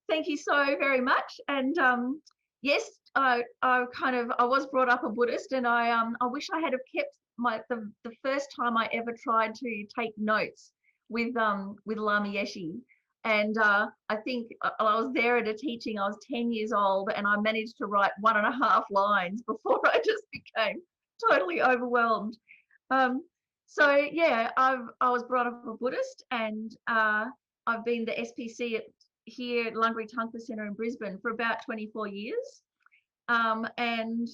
Thank you so very much. And yes, I was brought up a Buddhist, and I wish I had have kept the first time I ever tried to take notes with Lama Yeshe. And I think I was there at a teaching. I was 10 years old, and I managed to write 1.5 lines before I just became totally overwhelmed. Um, so yeah, I was brought up a Buddhist, and I've been the SPC here at Lungri Tangpa Centre in Brisbane for about 24 years. And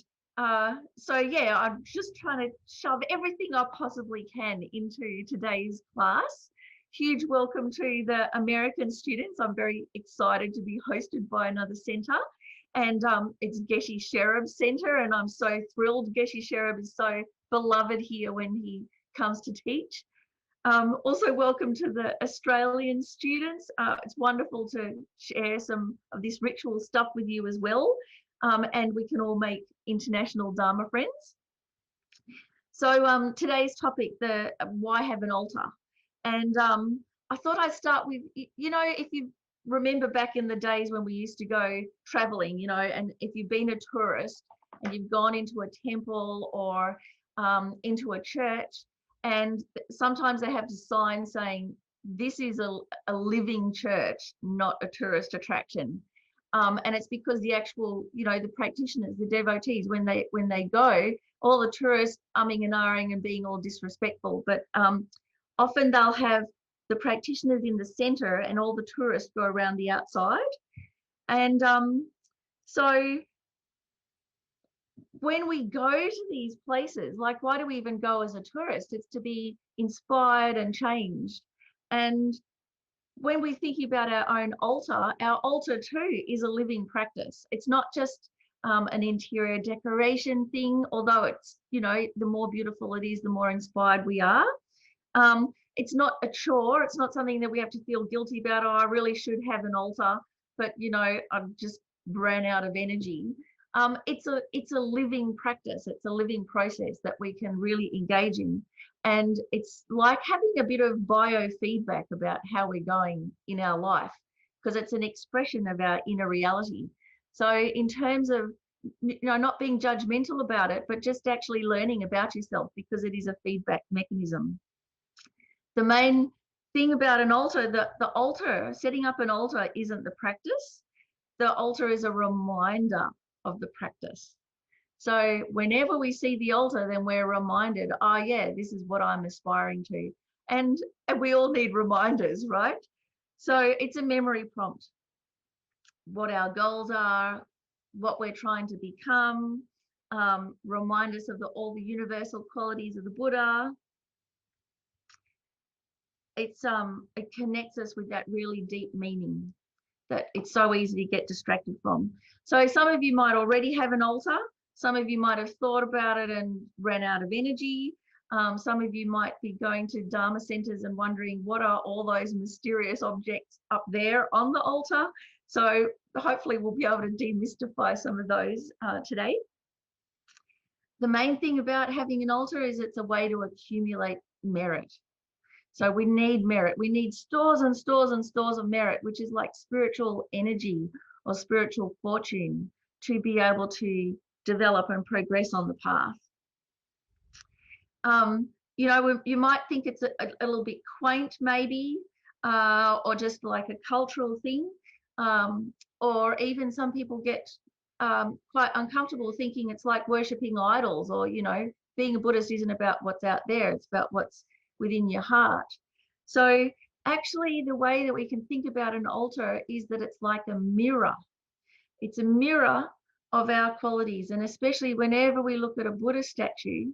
so, yeah, I'm just trying to shove everything I possibly can into today's class. Huge welcome to the American students. I'm very excited to be hosted by another centre. And it's Geshe Cherub's centre, and I'm so thrilled. Geshe Cherub is so beloved here when he comes to teach. Also, welcome to the Australian students. It's wonderful to share some of this ritual stuff with you as well, and we can all make international Dharma friends. So today's topic, the why have an altar? And I thought I'd start with, if you remember back in the days when we used to go traveling, and if you've been a tourist and you've gone into a temple or into a church, and sometimes they have a sign saying, this is a living church, not a tourist attraction. And it's because the actual, the practitioners, the devotees, when they go, all the tourists umming and ahhing and being all disrespectful. But often they'll have the practitioners in the center and all the tourists go around the outside. And so when we go to these places, like, why do we even go as a tourist? It's to be inspired and changed. And when we think about our altar too is a living practice. It's not just an interior decoration thing, although it's, the more beautiful it is, the more inspired we are. It's not a chore. It's not something that we have to feel guilty about. Oh, I really should have an altar, but I've just ran out of energy. It's a living practice. It's a living process that we can really engage in. And it's like having a bit of biofeedback about how we're going in our life, because it's an expression of our inner reality. So in terms of, not being judgmental about it, but just actually learning about yourself, because it is a feedback mechanism. The main thing about an altar, the altar, setting up an altar isn't the practice. The altar is a reminder of the practice. So whenever we see the altar, then we're reminded, oh yeah, this is what I'm aspiring to. And we all need reminders, right? So it's a memory prompt. What our goals are, what we're trying to become, remind us of all the universal qualities of the Buddha. It connects us with that really deep meaning that it's so easy to get distracted from. So some of you might already have an altar. Some of you might have thought about it and ran out of energy. Some of you might be going to Dharma centers and wondering, what are all those mysterious objects up there on the altar? So hopefully we'll be able to demystify some of those today. The main thing about having an altar is it's a way to accumulate merit. So we need merit. We need stores and stores and stores of merit, which is like spiritual energy or spiritual fortune, to be able to develop and progress on the path. You might think it's a little bit quaint maybe, or just like a cultural thing, or even some people get quite uncomfortable thinking it's like worshipping idols, or being a Buddhist isn't about what's out there, it's about what's within your heart. So actually the way that we can think about an altar is that it's like a mirror. It's a mirror of our qualities, and especially whenever we look at a Buddha statue,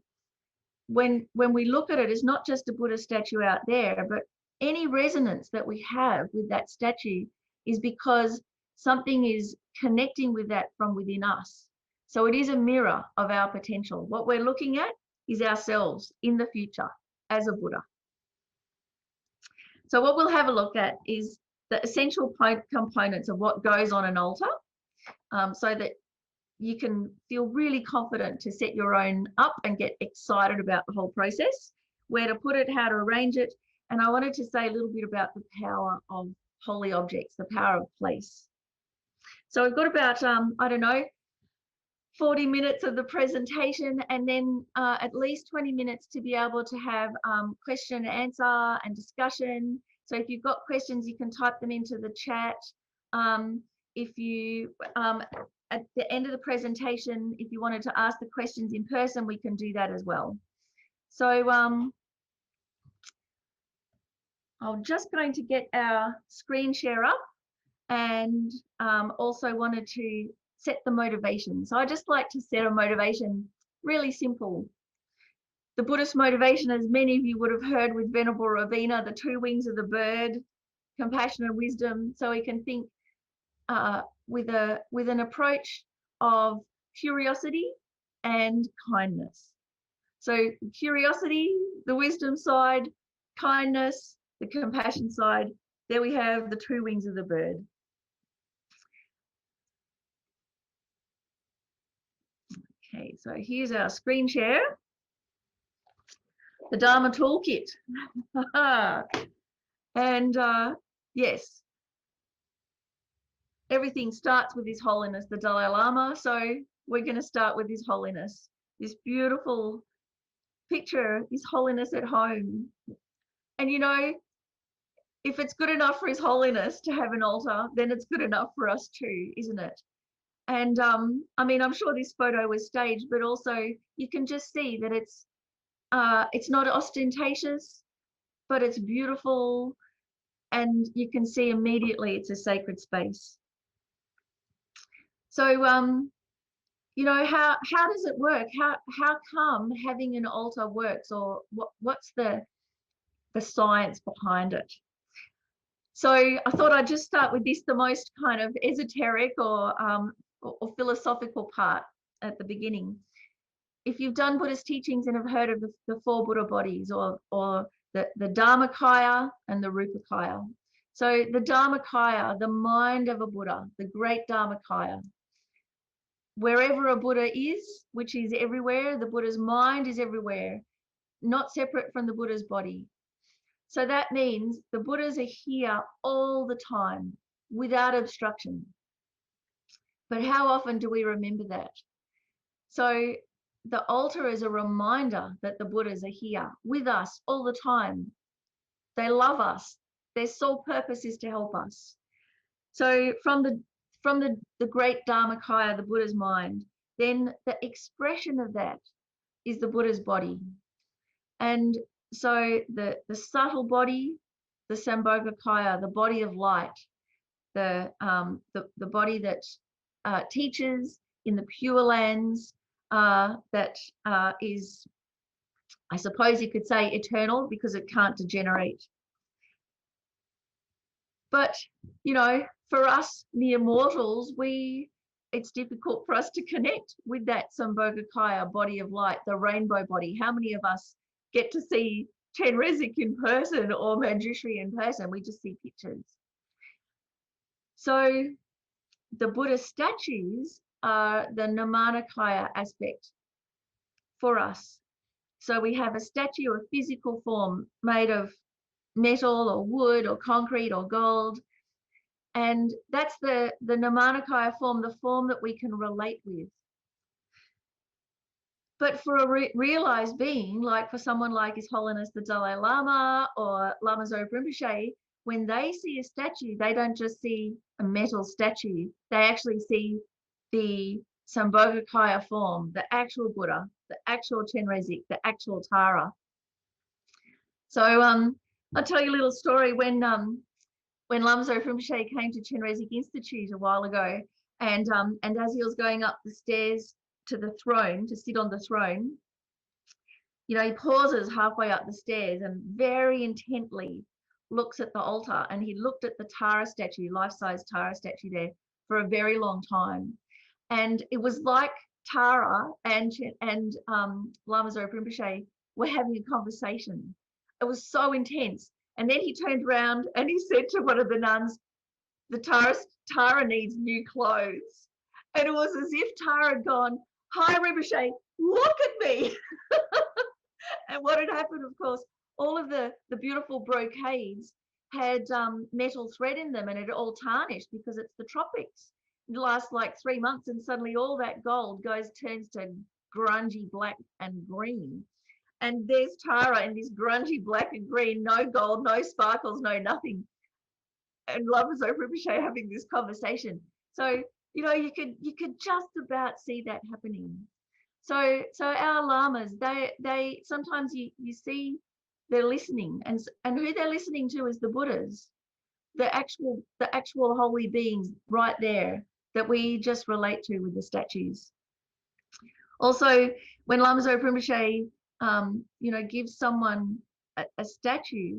when we look at it, it's not just a Buddha statue out there, but any resonance that we have with that statue is because something is connecting with that from within us. So it is a mirror of our potential. What we're looking at is ourselves in the future as a Buddha. So what we'll have a look at is the essential components of what goes on an altar, so that you can feel really confident to set your own up and get excited about the whole process, where to put it, how to arrange it. And I wanted to say a little bit about the power of holy objects, the power of place. So we've got about, I don't know, 40 minutes of the presentation, and then at least 20 minutes to be able to have question and answer and discussion. So if you've got questions, you can type them into the chat. If you, at the end of the presentation, if you wanted to ask the questions in person, we can do that as well. So I'm just going to get our screen share up, and also wanted to set the motivation. So I just like to set a motivation really simple. The Buddhist motivation, as many of you would have heard with Venerable Ravina, the two wings of the bird, compassion and wisdom. So we can think with an approach of curiosity and kindness. So curiosity, the wisdom side, kindness, the compassion side. There we have the two wings of the bird. Okay, so here's our screen share. The Dharma Toolkit. And yes, everything starts with His Holiness, the Dalai Lama. So we're going to start with His Holiness. This beautiful picture, His Holiness at home. And you know, if it's good enough for His Holiness to have an altar, then it's good enough for us too, isn't it? And I mean, I'm sure this photo was staged, but also you can just see that it's not ostentatious, but it's beautiful, and you can see immediately it's a sacred space. So you know, how does it work? How come having an altar works, or what's the science behind it? So I thought I'd just start with this, the most kind of esoteric or philosophical part at the beginning. If you've done Buddhist teachings and have heard of the four Buddha bodies, or the Dharmakaya and the Rupakaya. So the Dharmakaya, the mind of a Buddha, the great Dharmakaya. Wherever a Buddha is, which is everywhere, the Buddha's mind is everywhere, not separate from the Buddha's body. So that means the Buddhas are here all the time without obstruction. But how often do we remember that? So the altar is a reminder that the Buddhas are here with us all the time. They love us. Their sole purpose is to help us. So from the great Dharmakaya, the Buddha's mind, then the expression of that is the Buddha's body. And so the subtle body, the Sambhogakaya, the body of light, the body that teaches in the Pure Lands, that is, I suppose you could say, eternal because it can't degenerate. But, you know, for us mere mortals, it's difficult for us to connect with that Sambhogakaya, body of light, the rainbow body. How many of us get to see Chenrezig in person or Manjushri in person? We just see pictures. So the Buddha statues are the Nirmanakaya aspect for us. So we have a statue of physical form made of metal or wood or concrete or gold. And that's the Nirmanakaya form, the form that we can relate with. But for a realized being, like for someone like His Holiness the Dalai Lama or Lama Zopa Rinpoche, when they see a statue, they don't just see a metal statue. They actually see the Sambhogakaya form, the actual Buddha, the actual Chenrezig, the actual Tara. So I'll tell you a little story. When Lama Zopa Rinpoche came to Chenrezig Institute a while ago, and as he was going up the stairs to the throne, to sit on the throne, you know, he pauses halfway up the stairs and very intently looks at the altar, and he looked at the Tara statue, life-size Tara statue there, for a very long time. And it was like Tara and Lama Zopa Rinpoche were having a conversation. It was so intense. And then he turned around and he said to one of the nuns, the Tara needs new clothes. And it was as if Tara had gone, "Hi, Rinpoche, look at me." And what had happened, of course, all of the beautiful brocades had metal thread in them, and it all tarnished because it's the tropics. It lasts like 3 months, and suddenly all that gold turns to grungy black and green. And there's Tara in this grungy black and green, no gold, no sparkles, no nothing. And Lama Zopa Rinpoche having this conversation. So, you could just about see that happening. So our lamas, they sometimes you see they're listening, and who they're listening to is the Buddhas, the actual holy beings right there that we just relate to with the statues. Also, when Lama Zopa Rinpoche, gives someone a statue,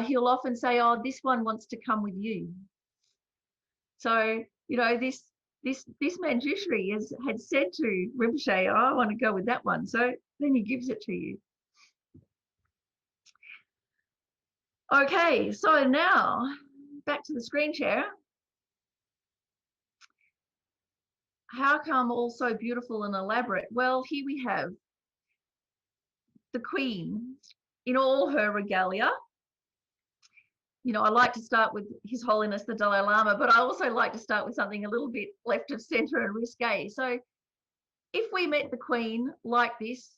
he'll often say, "Oh, this one wants to come with you." So, this Manjushri had said to Rinpoche, "Oh, I want to go with that one." So then he gives it to you. Okay, so now back to the screen share. How come all so beautiful and elaborate? Well, here we have the Queen in all her regalia. I like to start with His Holiness the Dalai Lama, but I also like to start with something a little bit left of center and risque. So if we met the Queen like this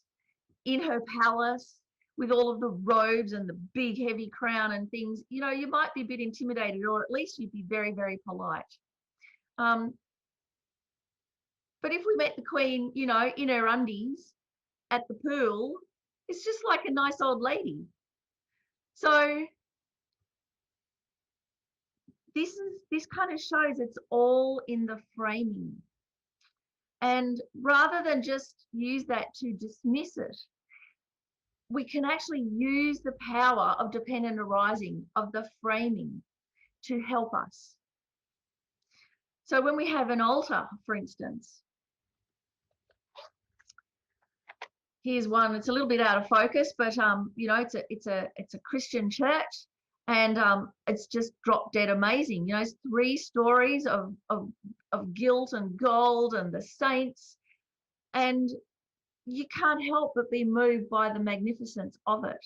in her palace with all of the robes and the big heavy crown and things, you might be a bit intimidated, or at least you'd be very, very polite. But if we met the Queen, in her undies at the pool, it's just like a nice old lady. So this kind of shows it's all in the framing. And rather than just use that to dismiss it, we can actually use the power of dependent arising, of the framing, to help us. So when we have an altar, for instance, here's one. It's a little bit out of focus, but it's a Christian church, and it's just drop dead amazing. 3 stories of gilt and gold and the saints, and you can't help but be moved by the magnificence of it.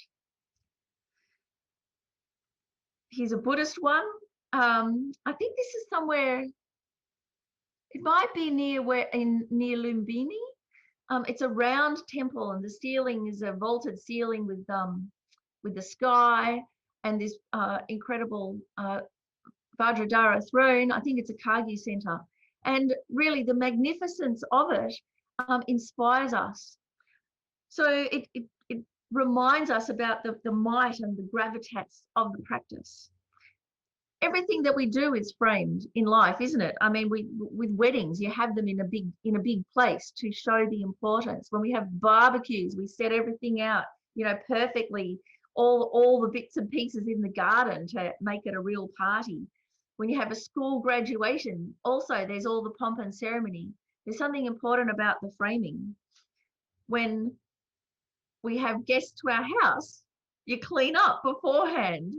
Here's a Buddhist one. I think this is somewhere. It might be near Lumbini. It's a round temple, and the ceiling is a vaulted ceiling with the sky and this incredible Vajradhara throne. I think it's a Kagyu center, and really the magnificence of it inspires us. So it reminds us about the might and the gravitas of the practice. Everything that we do is framed in life, isn't it? I mean, with weddings, you have them in a big place to show the importance. When we have barbecues, we set everything out, perfectly, all the bits and pieces in the garden to make it a real party. When you have a school graduation, also there's all the pomp and ceremony. There's something important about the framing. When we have guests to our house, you clean up beforehand.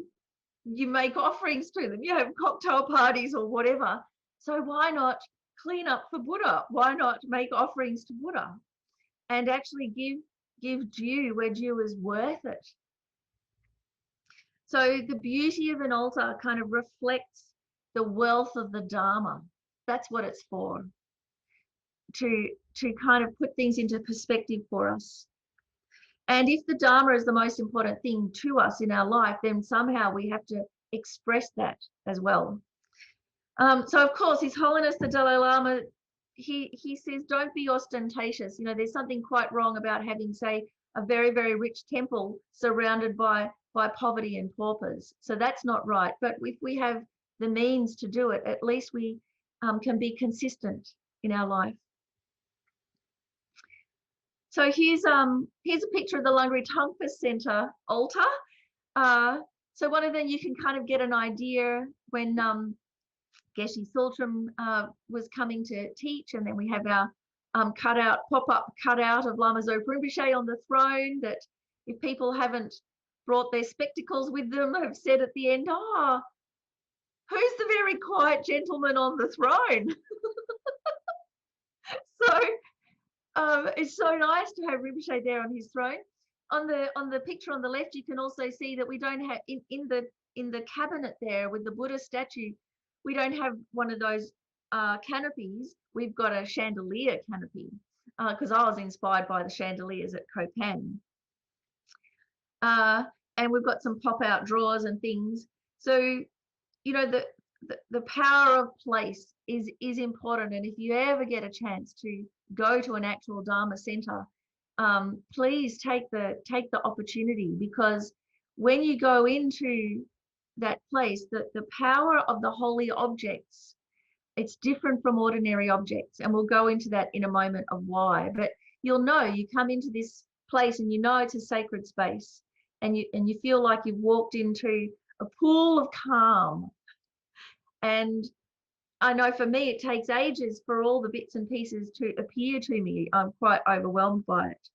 You make offerings to them, you have cocktail parties or whatever. So why not clean up for Buddha? Why not make offerings to Buddha and actually give due where due is worth it? So the beauty of an altar kind of reflects the wealth of the Dharma. That's what it's for, to kind of put things into perspective for us. And if the Dharma is the most important thing to us in our life, then somehow we have to express that as well. So of course, His Holiness the Dalai Lama, he says, don't be ostentatious. There's something quite wrong about having, say, a very, very rich temple surrounded by poverty and paupers. So that's not right. But if we have the means to do it, at least we can be consistent in our life. So here's a picture of the Lungri Tangpa Centre altar. So one of them, you can kind of get an idea when Geshe Sultram was coming to teach, and then we have our pop-up cutout of Lama Zopa Rinpoche on the throne, that if people haven't brought their spectacles with them, have said at the end, "Oh, who's the very quiet gentleman on the throne?" So it's so nice to have Rinpoche there on his throne. On the picture on the left, you can also see that we don't have in the cabinet there with the Buddha statue, we don't have one of those canopies, we've got a chandelier canopy because I was inspired by the chandeliers at Copan. And we've got some pop-out drawers and things. So, you know, the power of place is important. And if you ever get a chance to go to an actual Dharma center, please take the opportunity, because when you go into that place, the power of the holy objects, it's different from ordinary objects. And we'll go into that in a moment of why. But you'll know, you come into this place and you know it's a sacred space, and you feel like you've walked into a pool of calm. And I know for me, it takes ages for all the bits and pieces to appear to me. I'm quite overwhelmed by it.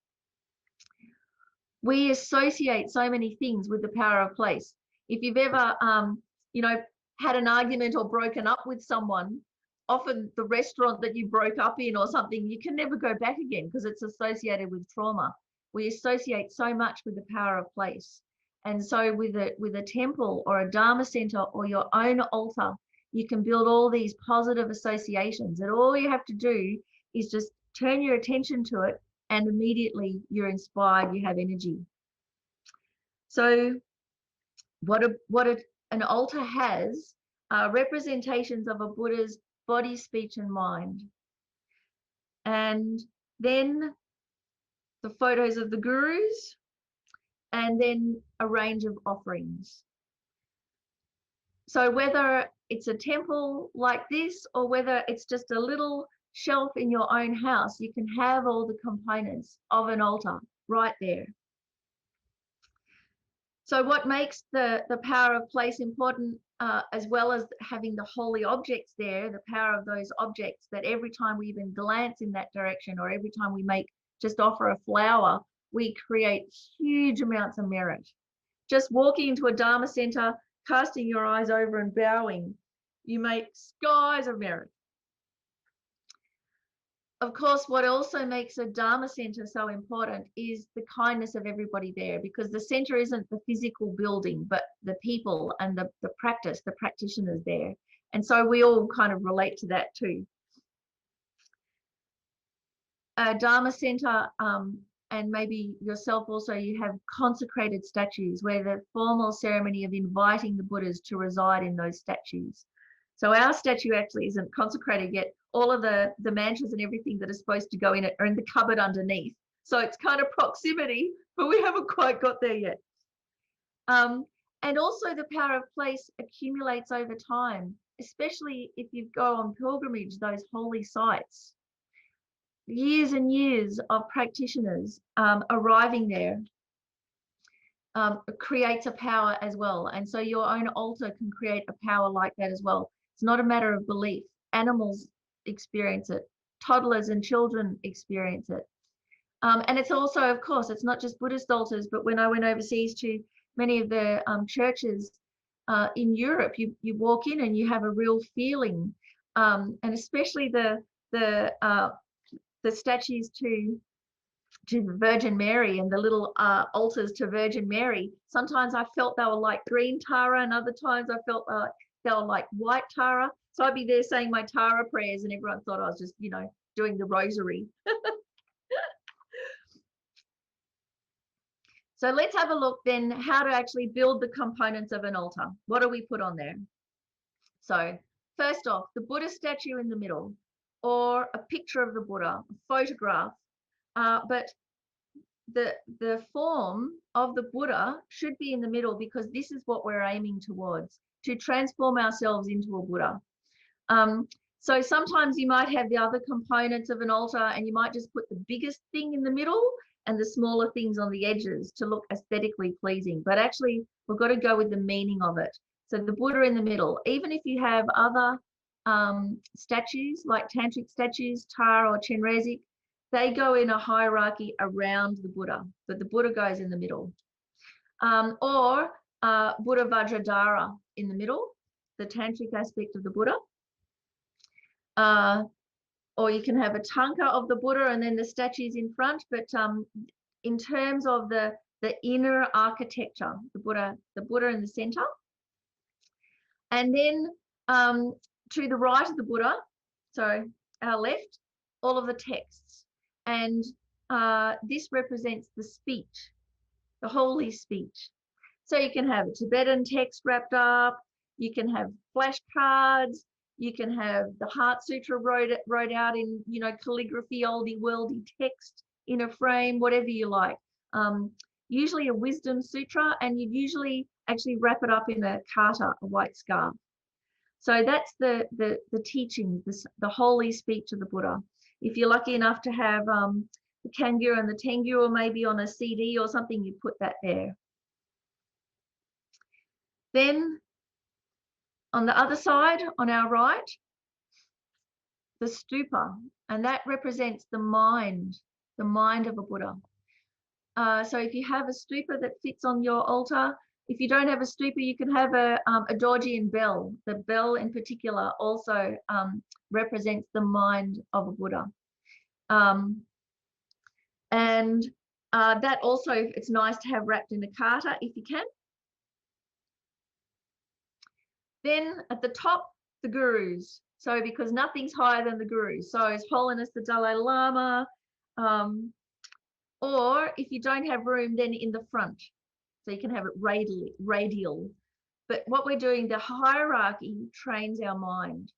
We associate so many things with the power of place. If you've ever, you know, had an argument or broken up with someone, often the restaurant that you broke up in or something, you can never go back again because it's associated with trauma. We associate so much with the power of place. And so with a temple or a Dharma center or your own altar, you can build all these positive associations. And all you have to do is just turn your attention to it, and immediately you're inspired, you have energy. So an altar has representations of a Buddha's body, speech, and mind. And then the photos of the gurus, and then a range of offerings. So whether it's a temple like this or whether it's just a little shelf in your own house, you can have all the components of an altar right there. So what makes the power of place important, as well as having the holy objects there, the power of those objects, that every time we even glance in that direction or every time we just offer a flower, we create huge amounts of merit. Just walking into a Dharma center, casting your eyes over and bowing, you make skies of merit. Of course, what also makes a Dharma center so important is the kindness of everybody there, because the center isn't the physical building, but the people and the practice, the practitioners there. And so we all kind of relate to that too. A Dharma center, and maybe yourself also, you have consecrated statues where the formal ceremony of inviting the Buddhas to reside in those statues. So our statue actually isn't consecrated yet. All of the mantras and everything that are supposed to go in it are in the cupboard underneath. So it's kind of proximity, but we haven't quite got there yet. And also the power of place accumulates over time, especially if you go on pilgrimage, those holy sites. Years and years of practitioners arriving there creates a power as well. And so your own altar can create a power like that as well. It's not a matter of belief. Animals experience it. Toddlers and children experience it. And it's also, of course, it's not just Buddhist altars, but when I went overseas to many of the churches in Europe, you walk in and you have a real feeling, and especially the statues to the Virgin Mary and the little altars to Virgin Mary. Sometimes I felt they were like green Tara, and other times I felt they were like white Tara. So I'd be there saying my Tara prayers, and everyone thought I was just, you know, doing the rosary. So let's have a look then how to actually build the components of an altar. What do we put on there? So first off, the Buddha statue in the middle, or a picture of the Buddha, a photograph. But the form of the Buddha should be in the middle, because this is what we're aiming towards, to transform ourselves into a Buddha. So sometimes you might have the other components of an altar and you might just put the biggest thing in the middle and the smaller things on the edges to look aesthetically pleasing. But actually, we've got to go with the meaning of it. So the Buddha in the middle, even if you have other statues like tantric statues, Tara or Chenrezig, they go in a hierarchy around the Buddha, but the Buddha goes in the middle. Or Buddha Vajradhara in the middle, the tantric aspect of the Buddha. Or you can have a tanka of the Buddha and then the statues in front. But in terms of the inner architecture, the Buddha in the center. And then to the right of the Buddha, So our left, all of the texts. And this represents the speech, the holy speech. So you can have a Tibetan text wrapped up, you can have flashcards, you can have the Heart Sutra wrote out in, you know, calligraphy, oldie worldy text in a frame, whatever you like. Usually a wisdom sutra, and you'd usually actually wrap it up in a kata, a white scarf. So that's the teaching, the holy speech of the Buddha. If you're lucky enough to have the Kangyur and the Tengyur maybe on a CD or something, you put that there. Then on the other side, on our right, the stupa, and that represents the mind of a Buddha. So if you have a stupa that fits on your altar, if you don't have a stupa, you can have a Dorjian bell. The bell in particular also represents the mind of a Buddha. And that also, it's nice to have wrapped in a kata if you can. Then at the top, the gurus. So because nothing's higher than the gurus. So His Holiness the Dalai Lama, or if you don't have room, then in the front. So you can have it radial. But what we're doing, the hierarchy trains our mind.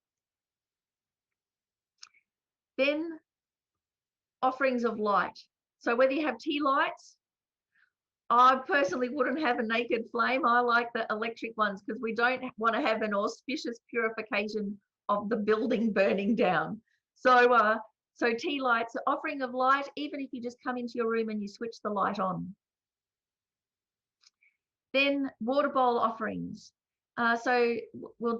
Then offerings of light. So whether you have tea lights, I personally wouldn't have a naked flame. I like the electric ones because we don't want to have an auspicious purification of the building burning down. So tea lights, offering of light, even if you just come into your room and you switch the light on. Then water bowl offerings. So we'll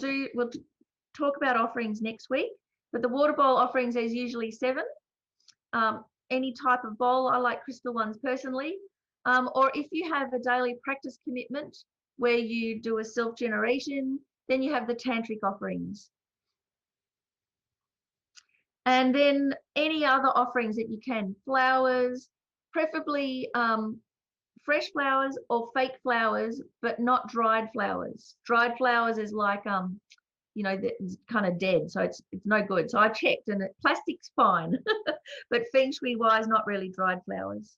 talk about offerings next week, but the water bowl offerings is usually 7. Any type of bowl, I like crystal ones personally. Or if you have a daily practice commitment where you do a self-generation, then you have the tantric offerings. And then any other offerings that you can, flowers, preferably fresh flowers or fake flowers, but not dried flowers. Dried flowers is like, you know, it's kind of dead, so it's no good. So I checked, and plastic's fine, but feng shui wise, not really dried flowers.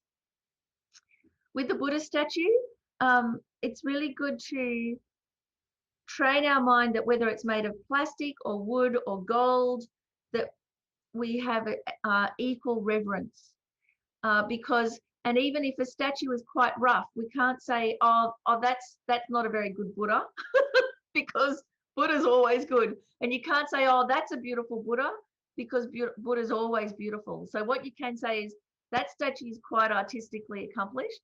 With the Buddha statue, it's really good to train our mind that whether it's made of plastic or wood or gold, that we have equal reverence, because, and even if a statue is quite rough, we can't say, oh, that's not a very good Buddha, because Buddha's always good. And you can't say, oh, that's a beautiful Buddha, because Buddha's always beautiful. So what you can say is that statue is quite artistically accomplished,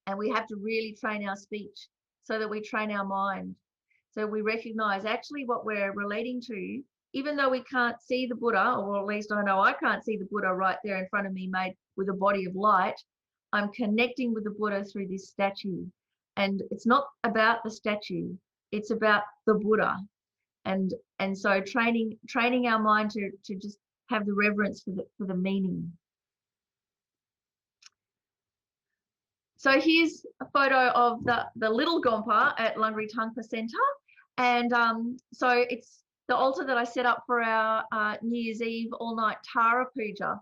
and we have to really train our speech so that we train our mind. So we recognize actually what we're relating to, even though we can't see the Buddha, or at least I know I can't see the Buddha right there in front of me made with a body of light. I'm connecting with the Buddha through this statue. And it's not about the statue, it's about the Buddha. And so training our mind to just have the reverence for the meaning. So here's a photo of the little Gompa at Lungri Tangpa Centre. And so it's the altar that I set up for our New Year's Eve all-night Tara Puja.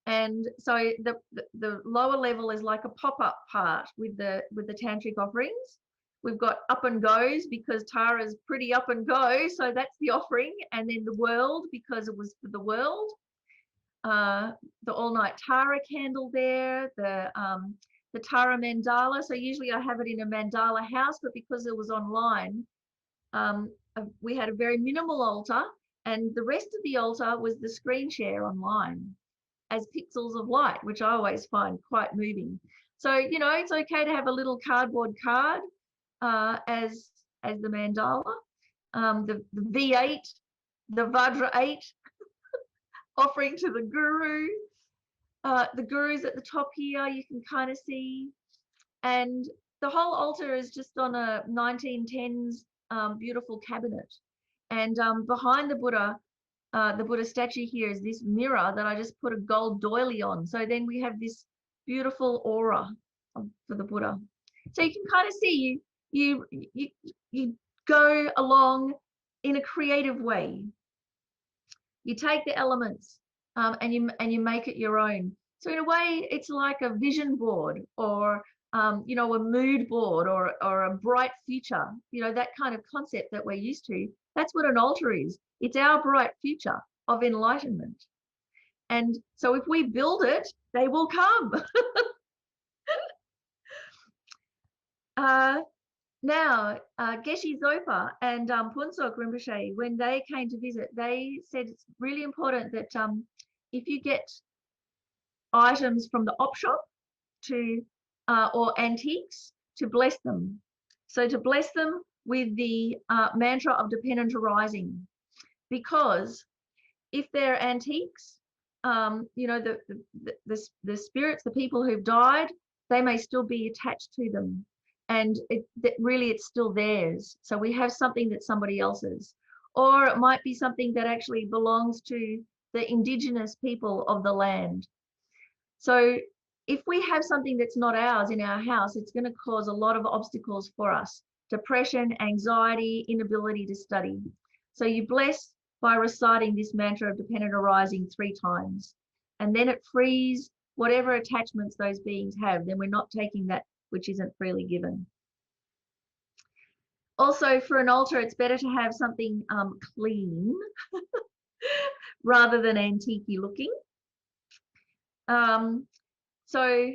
And so the lower level is like a pop-up part with the tantric offerings. We've got up and goes because Tara's pretty up and go, so that's the offering. And then the world, because it was for the world. The all-night Tara candle there, the Tara mandala. So usually I have it in a mandala house, but because it was online, we had a very minimal altar, and the rest of the altar was the screen share online as pixels of light, which I always find quite moving. So, you know, it's okay to have a little cardboard card as the mandala, the V8, the Vajra 8 offering to the guru. The guru's at the top here, you can kind of see. And the whole altar is just on a 1910s beautiful cabinet. And behind the Buddha statue here is this mirror that I just put a gold doily on. So then we have this beautiful aura for the Buddha. So you can kind of see you go along in a creative way. You take the elements and you make it your own. So in a way, it's like a vision board, or you know, a mood board, or a bright future. You know, that kind of concept that we're used to. That's what an altar is. It's our bright future of enlightenment. And so if we build it, they will come. Now, Geshe Zopa and Punsok Rinpoche, when they came to visit, they said it's really important that if you get items from the op shop to or antiques, to bless them. So to bless them with the mantra of dependent arising, because if they're antiques, you know, the spirits, the people who've died, they may still be attached to them, and really it's still theirs. So we have something that's somebody else's, or it might be something that actually belongs to the indigenous people of the land. So if we have something that's not ours in our house, it's going to cause a lot of obstacles for us: depression, anxiety, inability to study. So you bless by reciting this mantra of dependent arising 3 times, and then it frees whatever attachments those beings have. Then we're not taking that which isn't freely given. Also, for an altar, it's better to have something clean rather than antique-y looking. So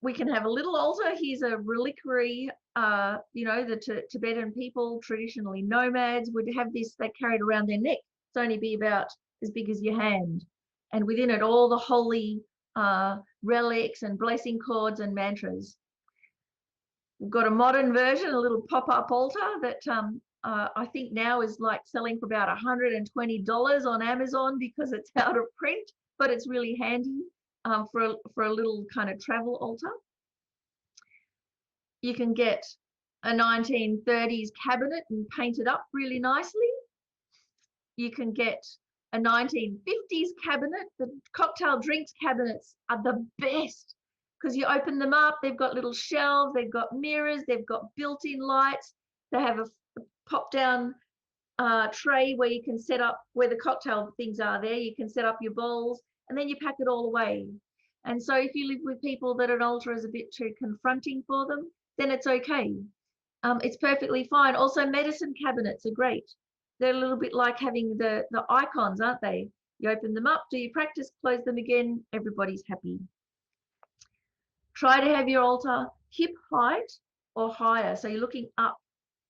we can have a little altar. Here's a reliquary. You know, the Tibetan people, traditionally nomads, would have this, they carried around their neck. It's only be about as big as your hand. And within it, all the holy relics and blessing cords and mantras. We've got a modern version, a little pop-up altar that I think now is like selling for about $120 on Amazon because it's out of print, but it's really handy for a little kind of travel altar. You can get a 1930s cabinet and paint it up really nicely. You can get a 1950s cabinet. The cocktail drinks cabinets are the best because you open them up, they've got little shelves, they've got mirrors, they've got built-in lights, they have a pop-down tray where you can set up, where the cocktail things are there, you can set up your bowls, and then you pack it all away. And so if you live with people that an altar is a bit too confronting for them, then it's okay. It's perfectly fine. Also, medicine cabinets are great. They're a little bit like having the icons, aren't they? You open them up, do your practice, close them again, everybody's happy. Try to have your altar hip height or higher. So you're looking up,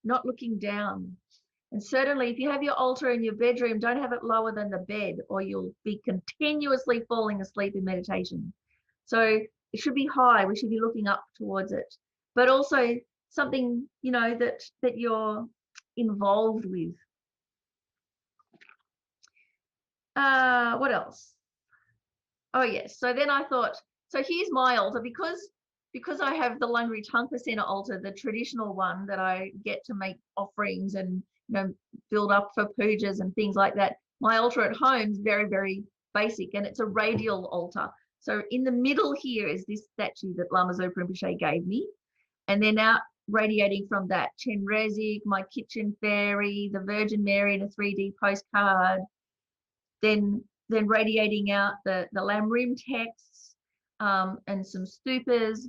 not looking down. And certainly if you have your altar in your bedroom, don't have it lower than the bed, or you'll be continuously falling asleep in meditation. So it should be high. We should be looking up towards it. But also something, you know, that you're involved with. What else? Oh yes. So then I thought, so here's my altar, because I have the Lungri Tangpa Center altar, the traditional one that I get to make offerings and, you know, build up for pujas and things like that. My altar at home is very, very basic, and it's a radial altar. So in the middle here is this statue that Lama Zopa Rinpoche gave me, and then out radiating from that, Chenrezig, my kitchen fairy, the Virgin Mary in a 3D postcard, then radiating out the Lamrim texts and some stupas,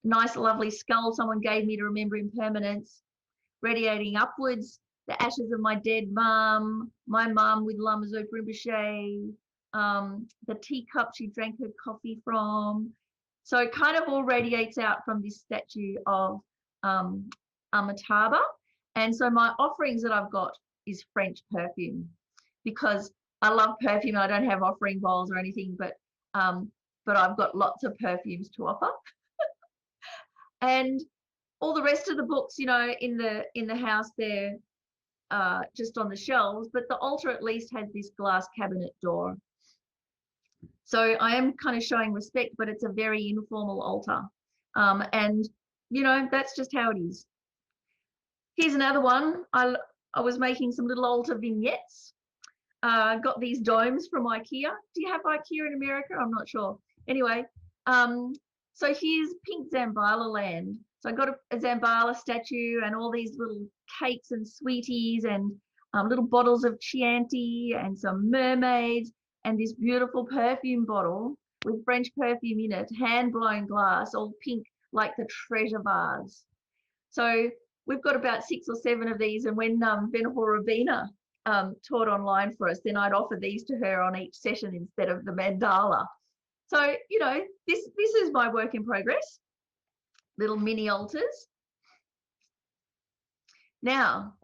nice lovely skull someone gave me to remember impermanence, radiating upwards the ashes of my dead mum, my mum with Lama Zopa Rinpoche, the teacup she drank her coffee from. So it kind of all radiates out from this statue of Amitabha. And so my offerings that I've got is French perfume, because I love perfume. I don't have offering bowls or anything, but I've got lots of perfumes to offer. And all the rest of the books, you know, in the house, they're just on the shelves, but the altar at least has this glass cabinet door. So I am kind of showing respect, but it's a very informal altar. And, you know, that's just how it is. Here's another one. I was making some little altar vignettes. Got these domes from IKEA. Do you have IKEA in America? I'm not sure. Anyway, so here's Pink Zambala land. So I got a Zambala statue and all these little cakes and sweeties, and little bottles of Chianti and some mermaids and this beautiful perfume bottle with French perfume in it, hand-blown glass, all pink like the treasure vase. So we've got about 6 or 7 of these, and when Venerable Rabina taught online for us, then I'd offer these to her on each session instead of the mandala. So, you know, this is my work in progress, little mini altars. Now,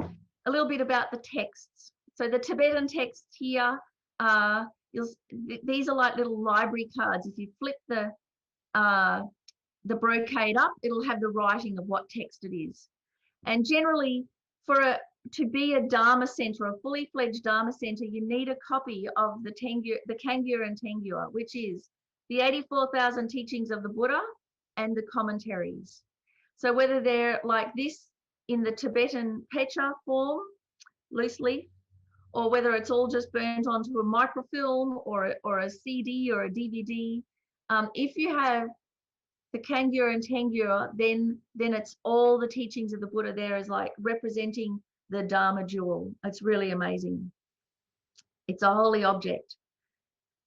a little bit about the texts. So the Tibetan texts here, these are like little library cards. If you flip the brocade up, it'll have the writing of what text it is. And generally, to be a Dharma center, a fully fledged Dharma center, you need a copy of the Kangyur and Tengyur, which is the 84,000 teachings of the Buddha and the commentaries. So whether they're like this in the Tibetan pecha form, loose leaf, or whether it's all just burnt onto a microfilm or a CD or a DVD, if you have the Kangyur and Tengyur, then it's all the teachings of the Buddha there is like representing the Dharma jewel. It's really amazing. It's a holy object.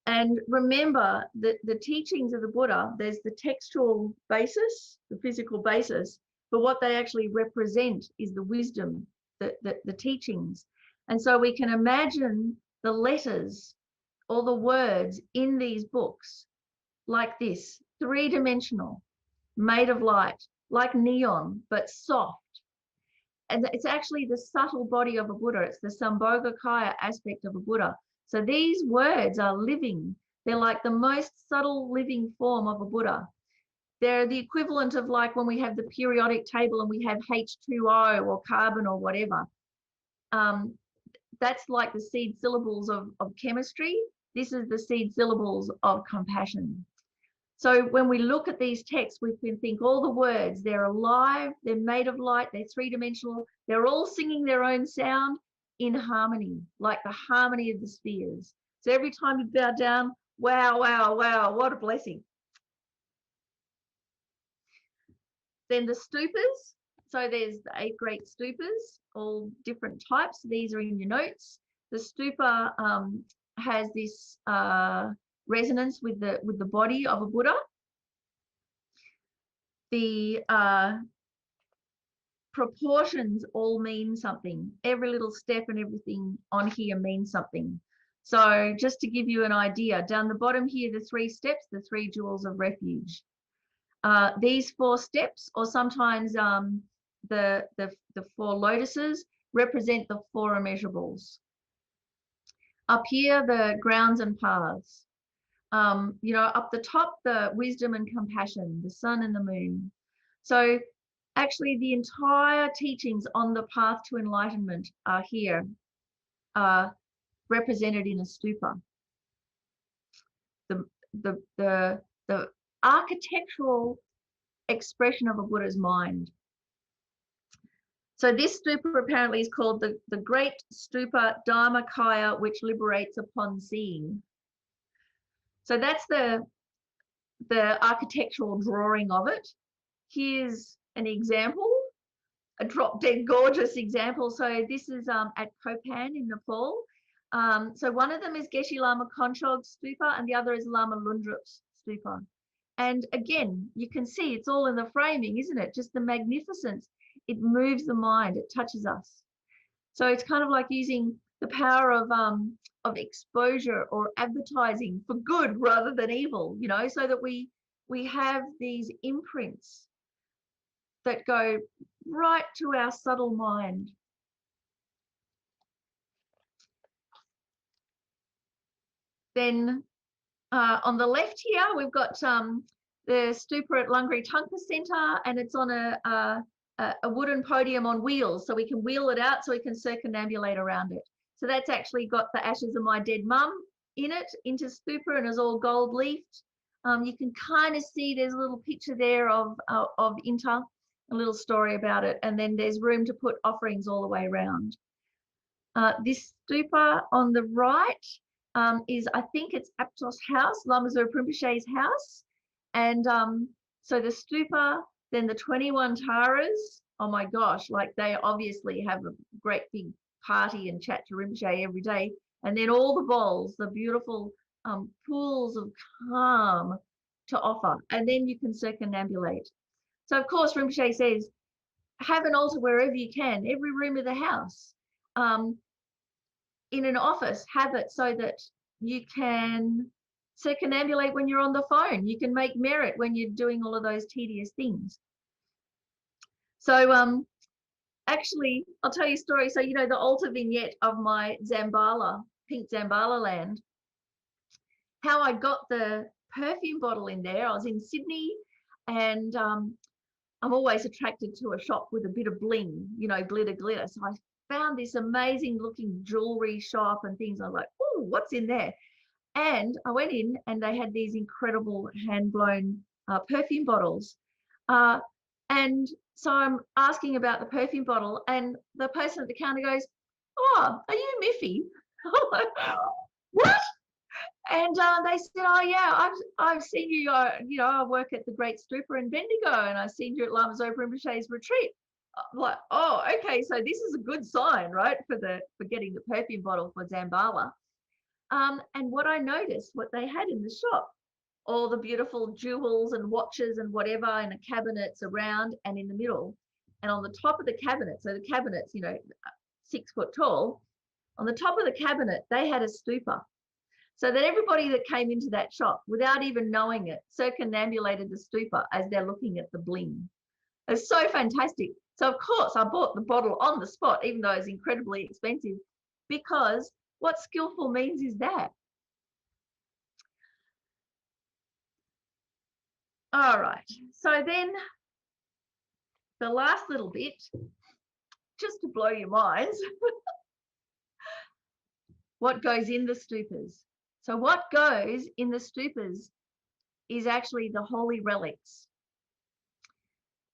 And remember that the teachings of the Buddha, there's the textual basis, the physical basis, but what they actually represent is the wisdom, the teachings. And so we can imagine the letters or the words in these books like this, 3-dimensional, made of light, like neon, but soft. And it's actually the subtle body of a Buddha. It's the Sambhogakaya aspect of a Buddha. So these words are living. They're like the most subtle living form of a Buddha. They're the equivalent of like when we have the periodic table and we have H2O or carbon or whatever. That's like the seed syllables of chemistry. This is the seed syllables of compassion. So when we look at these texts, we can think all the words, they're alive, they're made of light, they're 3-dimensional, they're all singing their own sound in harmony, like the harmony of the spheres. So every time you bow down, wow, wow, wow, what a blessing. Then the stupas. So there's the 8 great stupas, all different types. These are in your notes. The stupa has this resonance with the body of a Buddha. The proportions all mean something. Every little step and everything on here means something. So just to give you an idea, down the bottom here, the 3 steps, the 3 jewels of refuge. These 4 steps, or sometimes the 4 lotuses, represent the 4 immeasurables. Up here, the grounds and paths. You know, up the top, the wisdom and compassion, the sun and the moon. So actually the entire teachings on the path to enlightenment are here, represented in a stupa. The architectural expression of a Buddha's mind. So this stupa apparently is called the Great Stupa Dharmakaya, which liberates upon seeing. So that's the architectural drawing of it. Here's an example, a drop dead gorgeous example. So this is at Kopan in Nepal. So one of them is Geshe Lama Konchog's stupa and the other is Lama Lundrup's stupa. And again, you can see it's all in the framing, isn't it? Just the magnificence. It moves the mind, it touches us. So it's kind of like using the power of exposure or advertising for good rather than evil, you know, so that we have these imprints that go right to our subtle mind. Then on the left here, we've got the stupa at Lungri Tungpa Centre, and it's on a wooden podium on wheels, so we can wheel it out so we can circumambulate around it. So that's actually got the ashes of my dead mum in it, into stupa, and is all gold leafed. You can kind of see there's a little picture there of Inta, a little story about it, and then there's room to put offerings all the way around. This stupa on the right is, I think it's Aptos' house, Lama Zopa Rinpoche's house. And so the stupa, then the 21 taras, oh my gosh, like they obviously have a great big party and chat to Rinpoche every day. And then all the bowls, the beautiful pools of calm to offer. And then you can circumambulate. So, of course, Rinpoche says, have an altar wherever you can, every room of the house. In an office, have it so that you can circumambulate when you're on the phone. You can make merit when you're doing all of those tedious things. So actually, I'll tell you a story. So, you know, the altar vignette of my Zambala, pink Zambala land, how I got the perfume bottle in there. I was in Sydney, and I'm always attracted to a shop with a bit of bling, you know, glitter. So I found this amazing looking jewelry shop and things. I was like, oh, what's in there? And I went in and they had these incredible hand-blown perfume bottles. And so I'm asking about the perfume bottle, and the person at the counter goes, oh, are you Miffi? What? And they said, oh, yeah, I've seen you, you know, I work at the Great Stupa in Bendigo, and I've seen you at Lama Zopa Rinpoche's retreat. I'm like, oh, okay, so this is a good sign, right, for getting the perfume bottle for Zambala. And what I noticed, what they had in the shop, all the beautiful jewels and watches and whatever in the cabinets around and in the middle. And on the top of the cabinet, so the cabinet's, you know, 6 foot tall, on the top of the cabinet, they had a stupa. So that everybody that came into that shop, without even knowing it, circumambulated the stupa as they're looking at the bling. It's so fantastic. So, of course, I bought the bottle on the spot, even though it's incredibly expensive, because what skillful means is that. All right. So then the last little bit, just to blow your minds, what goes in the stupas. So what goes in the stupas is actually the holy relics.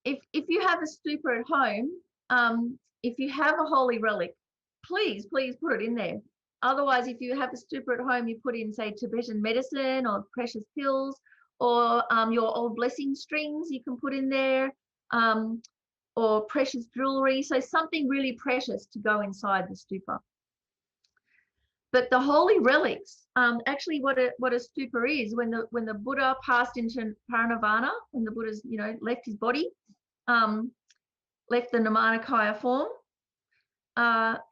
If you have a stupa at home, if you have a holy relic, please put it in there. Otherwise, if you have a stupa at home, you put in, say, Tibetan medicine or precious pills, or your old blessing strings you can put in there, or precious jewelry. So something really precious to go inside the stupa. But the holy relics, actually what a stupa is, when the Buddha passed into parinirvana, when the Buddha's, you know, left his body, left the Nirmanakaya form,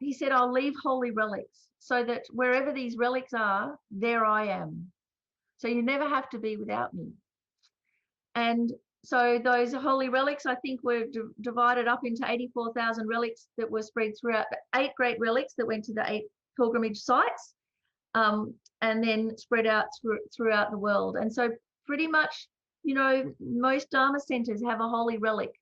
he said, I'll leave holy relics so that wherever these relics are, there I am. So you never have to be without me. And so those holy relics, I think, were divided up into 84,000 relics that were spread throughout the 8 great relics that went to the 8 pilgrimage sites, and then spread out throughout the world. And so pretty much, you know, most Dharma centers have a holy relic,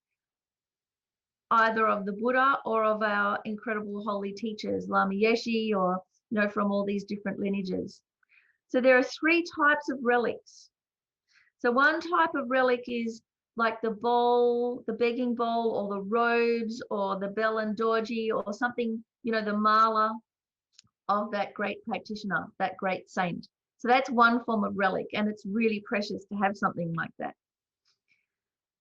either of the Buddha or of our incredible holy teachers, Lama Yeshe, or, you know, from all these different lineages. So there are 3 types of relics. So one type of relic is like the bowl, the begging bowl, or the robes, or the bell and dorji, or something, you know, the mala of that great practitioner, that great saint. So that's one form of relic, and it's really precious to have something like that.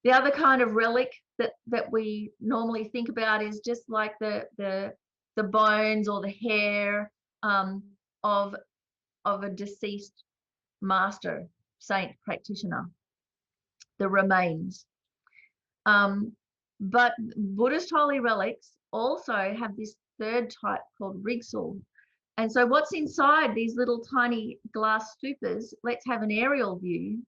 The other kind of relic that we normally think about is just like the bones or the hair of a deceased master, saint, practitioner, the remains. But Buddhist holy relics also have this 3rd type called rigsul. And so what's inside these little tiny glass stupas, let's have an aerial view,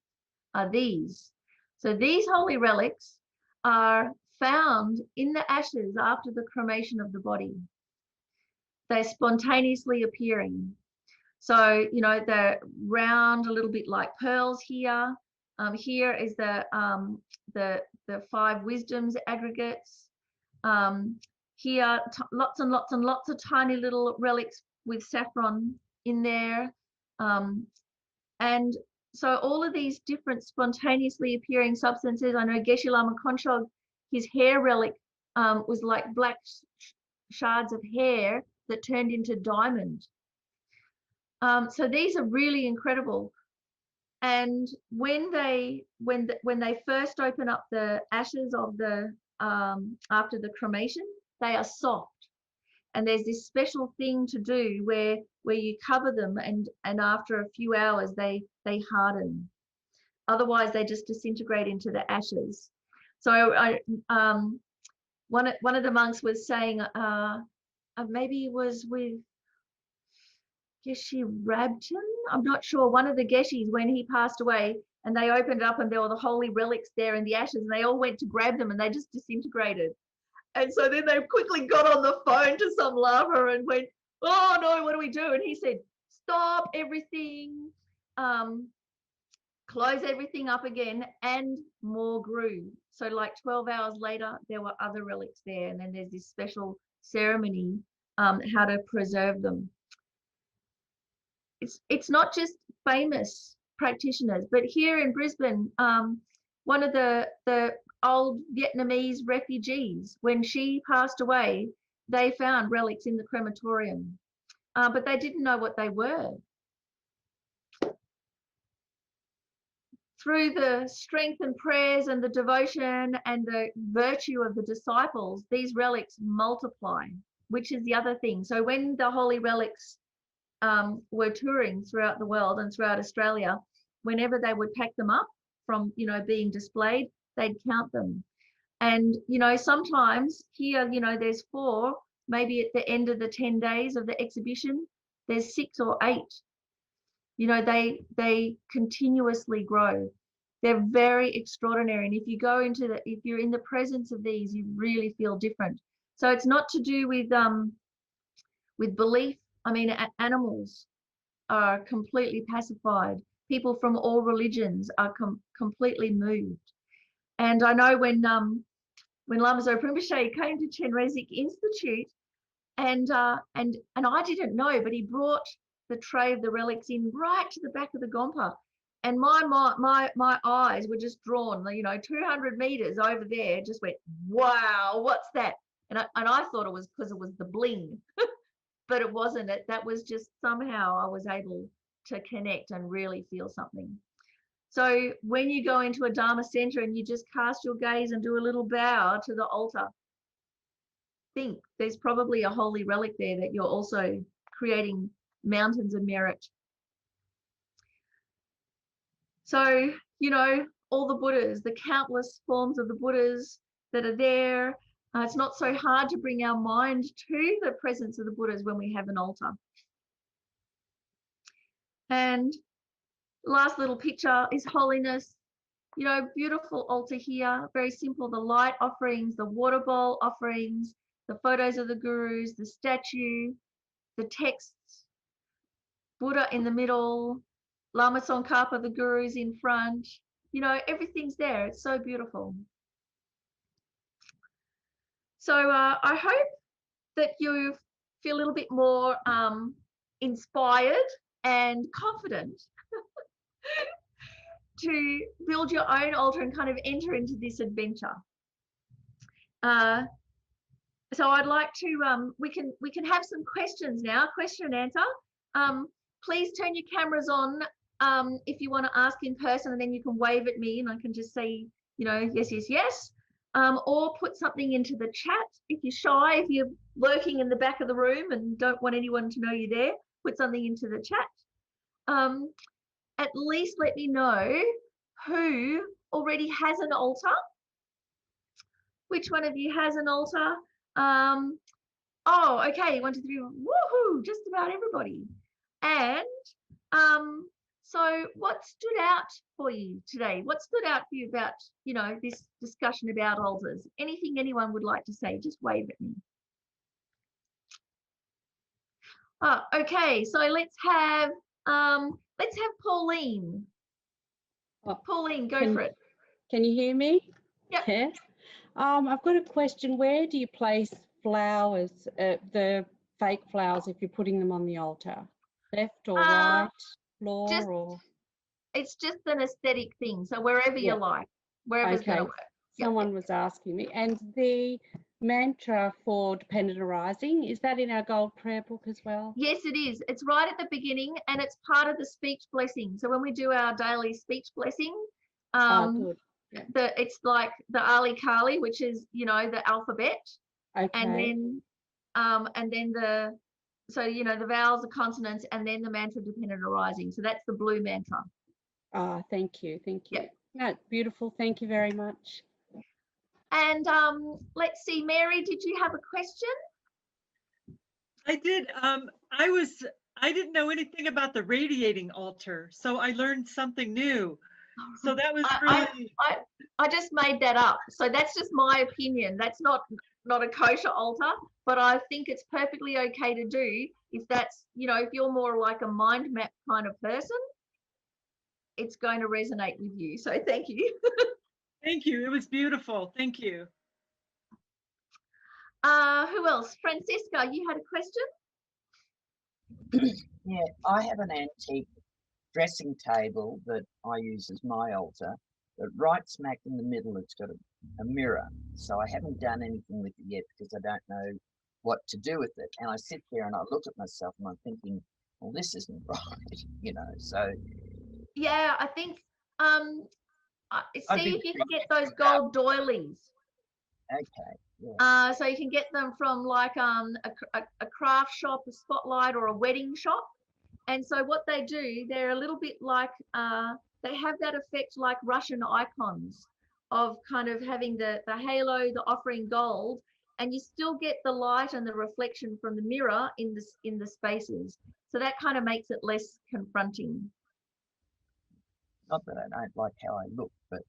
are these. So these holy relics are found in the ashes after the cremation of the body. They're spontaneously appearing. So, you know, they're round, a little bit like pearls here. Here is the 5 wisdoms aggregates. Here, lots and lots and lots of tiny little relics with saffron in there. And so all of these different spontaneously appearing substances. I know Geshe Lama Konchog, his hair relic was like black shards of hair that turned into diamond. So these are really incredible. And when they first open up the ashes of the after the cremation, they are soft. And there's this special thing to do where you cover them, and after a few hours they harden. Otherwise they just disintegrate into the ashes. So one of the monks was saying, maybe it was with Geshe Rabton, I'm not sure, one of the Geshis, when he passed away, and they opened it up and there were the holy relics there in the ashes, and they all went to grab them and they just disintegrated. And so then they quickly got on the phone to some lama and went, oh no, what do we do? And he said, stop everything, close everything up again, and more grew. So like 12 hours later, there were other relics there. And then there's this special ceremony, how to preserve them. It's not just famous practitioners, but here in Brisbane, one of the old Vietnamese refugees, when she passed away, they found relics in the crematorium, but they didn't know what they were. Through the strength and prayers and the devotion and the virtue of the disciples, these relics multiply, which is the other thing. So when the holy relics were touring throughout the world and throughout Australia, whenever they would pack them up from, being displayed, they'd count them. And, sometimes here, there's 4, maybe at the end of the 10 days of the exhibition, there's 6 or 8. They continuously grow. They're very extraordinary. And if you go if you're in the presence of these, you really feel different. So it's not to do with belief. I mean, animals are completely pacified. People from all religions are completely moved. And I know when Lama Zopa Rinpoche came to Chenrezig Institute, and I didn't know, but he brought the tray of the relics in right to the back of the Gompa, and my eyes were just drawn. 200 meters over there, just went, wow, what's that? And I thought it was because it was the bling. But it wasn't. That was just somehow I was able to connect and really feel something. So when you go into a Dharma center and you just cast your gaze and do a little bow to the altar, think there's probably a holy relic there that you're also creating mountains of merit. So, all the Buddhas, the countless forms of the Buddhas that are there, it's not so hard to bring our mind to the presence of the Buddhas when we have an altar. And last little picture is holiness. Beautiful altar here, very simple. The light offerings, the water bowl offerings, the photos of the gurus, the statue, the texts, Buddha in the middle, Lama Tsongkhapa, the gurus in front. Everything's there. It's so beautiful. So I hope that you feel a little bit more inspired and confident to build your own altar and kind of enter into this adventure. So I'd like to, we can have some questions now, question and answer. Please turn your cameras on if you want to ask in person, and then you can wave at me and I can just say, yes, yes, yes. Or put something into the chat. If you're shy, if you're lurking in the back of the room and don't want anyone to know you're there, put something into the chat. At least let me know who already has an altar. Which one of you has an altar? Oh, okay, 1, 2, 3, woohoo, just about everybody. And so what stood out for you today? What stood out for you about, this discussion about altars? Anything anyone would like to say, just wave at me. Oh, okay, so let's have Pauline. Oh, Pauline, go for it. Can you hear me? Yep. Yes. I've got a question. Where do you place flowers, the fake flowers, if you're putting them on the altar? Left or right, floor or? It's just an aesthetic thing. So wherever you like, wherever's going to work. Someone was asking me. And the mantra for dependent arising, is that in our gold prayer book as well? Yes, it is. It's right at the beginning and it's part of the speech blessing. So when we do our daily speech blessing, good. Yeah. It's like the Ali Kali, which is, the alphabet. Okay. And then and then the vowels, the consonants, and then the mantra dependent arising. So that's the blue mantra. Ah, thank you. Yeah. That's beautiful. Thank you very much. And let's see, Mary, did you have a question? I did. I didn't know anything about the radiating altar, so I learned something new. So that was really. I just made that up. So that's just my opinion. That's not a kosher altar, but I think it's perfectly okay to do if that's, if you're more like a mind map kind of person, it's going to resonate with you. So thank you. Thank you. It was beautiful. Thank you. Who else? Francisca, you had a question? Yeah, I have an antique dressing table that I use as my altar, but right smack in the middle it's got a mirror. So I haven't done anything with it yet because I don't know what to do with it. And I sit there and I look at myself and I'm thinking, well, this isn't right, so. Yeah, I think, see if you can get those gold doilies. Okay. Yeah. So you can get them from like a craft shop, a Spotlight, or a wedding shop. And so what they do, they're a little bit like, they have that effect like Russian icons of kind of having the halo, the offering gold, and you still get the light and the reflection from the mirror in the spaces. So that kind of makes it less confronting. Not that I don't like how I look, but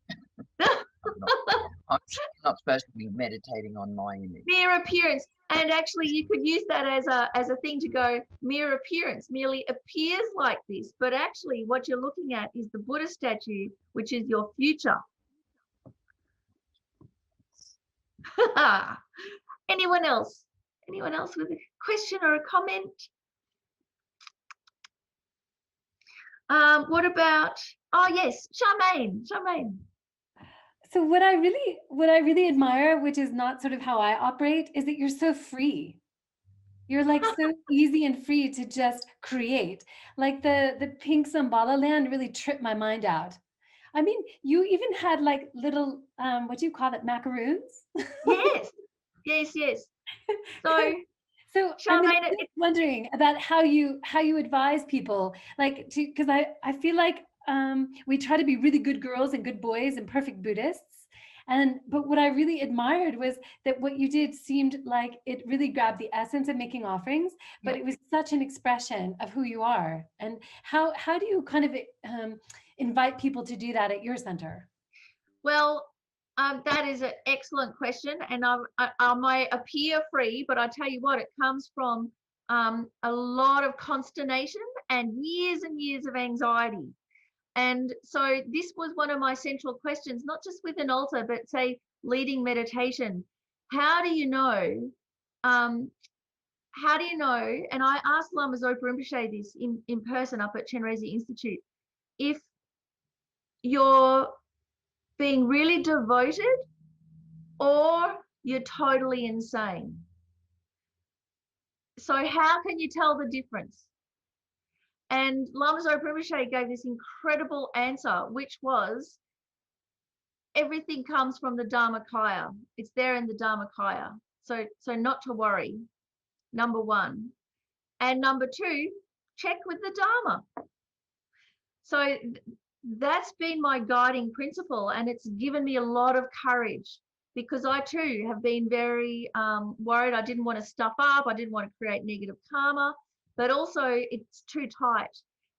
I'm not supposed to be meditating on my image. Mere appearance. And actually you could use that as a thing to go, mere appearance merely appears like this, but actually what you're looking at is the Buddha statue, which is your future. Anyone else? Anyone else with a question or a comment? What about, oh yes, Charmaine. So what I really admire, which is not sort of how I operate, is that you're so free. You're like so easy and free to just create. Like the pink Zambala land really tripped my mind out. I mean, you even had like little, what do you call it, macaroons? Yes. So Charmaine, I'm just wondering about how you advise people, like because I feel like we try to be really good girls and good boys and perfect Buddhists. But what I really admired was that what you did seemed like it really grabbed the essence of making offerings, but it was such an expression of who you are. And how do you kind of invite people to do that at your center? Well, that is an excellent question, and I might appear free, but I tell you what, it comes from a lot of consternation and years of anxiety. And so this was one of my central questions, not just with an altar, but say leading meditation. How do you know? And I asked Lama Zopa Rinpoche this in person up at Chenrezig Institute, if you're being really devoted or you're totally insane. So how can you tell the difference? And Lama Zopa Rinpoche gave this incredible answer, which was, everything comes from the Dharmakaya. It's there in the Dharmakaya. So not to worry, number one. And number two, check with the Dharma. So that's been my guiding principle, and it's given me a lot of courage, because I too have been very worried. I didn't want to stuff up. I didn't want to create negative karma, but also it's too tight.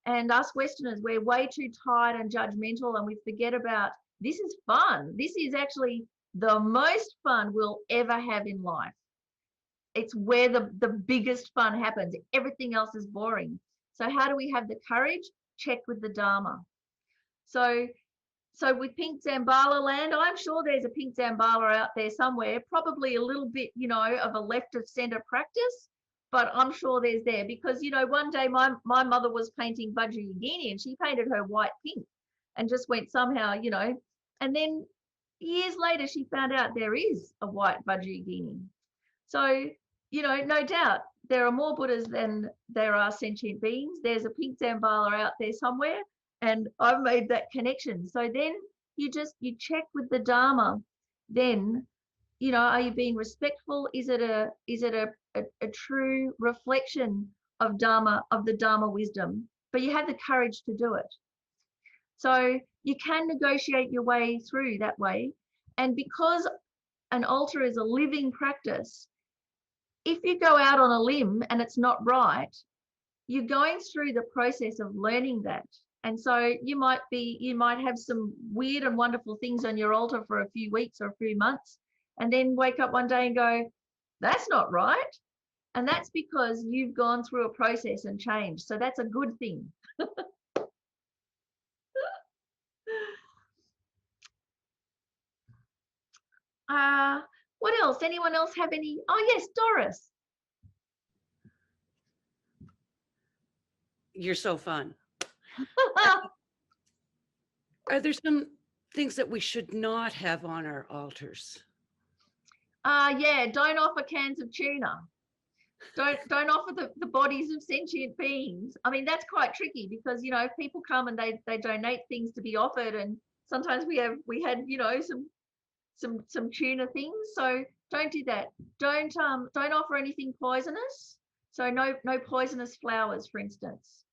And us Westerners, we're way too tight and judgmental, and we forget about, this is fun. This is actually the most fun we'll ever have in life. It's where the biggest fun happens. Everything else is boring. So how do we have the courage? Check with the Dharma. So with pink Zambala land, I'm sure there's a pink Zambala out there somewhere, probably a little bit, of a left of center practice, but I'm sure there's there, because, one day my mother was painting Vajrayogini and she painted her white pink and just went somehow, and then years later she found out there is a white Vajrayogini. So, no doubt there are more Buddhas than there are sentient beings. There's a pink Zambala out there somewhere, and I've made that connection. So then you check with the Dharma then you know, are you being respectful? Is it a true reflection of Dharma, of the Dharma wisdom? But you have the courage to do it. So you can negotiate your way through that way. And because an altar is a living practice, if you go out on a limb and it's not right, you're going through the process of learning that. And so you might have some weird and wonderful things on your altar for a few weeks or a few months, and then wake up one day and go, that's not right. And that's because you've gone through a process and changed. So that's a good thing. What else? Anyone else have any? Oh, yes, Doris. You're so fun. Are there some things that we should not have on our altars? Yeah, don't offer cans of tuna. Don't offer the bodies of sentient beings. I mean, that's quite tricky because, you know, people come and they donate things to be offered, and sometimes we had, you know, some tuna things. So don't do that. Don't offer anything poisonous. So no poisonous flowers, for instance.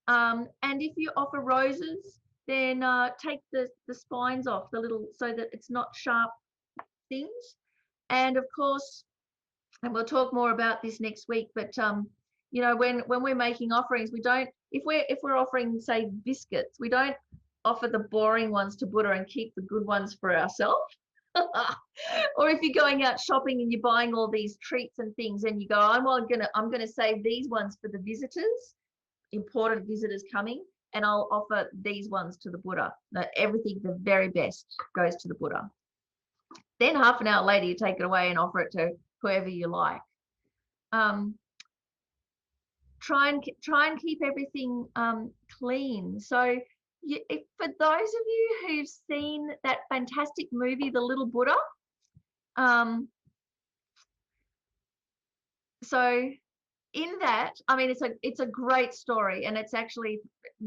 And if you offer roses, then take the spines off, the little, so that it's not sharp things. And of course, and we'll talk more about this next week, but you know, when we're making offerings, we don't, if we're offering, say, biscuits, we don't offer the boring ones to Buddha and keep the good ones for ourselves. Or if you're going out shopping and you're buying all these treats and things, and you go, I'm gonna save these ones for the visitors, important visitors coming, and I'll offer these ones to the Buddha. No, everything, the very best, goes to the Buddha. Then half an hour later, you take it away and offer it to whoever you like. Try and keep everything clean. So for those of you who've seen that fantastic movie, The Little Buddha, so in that, I mean, it's a great story, and it's actually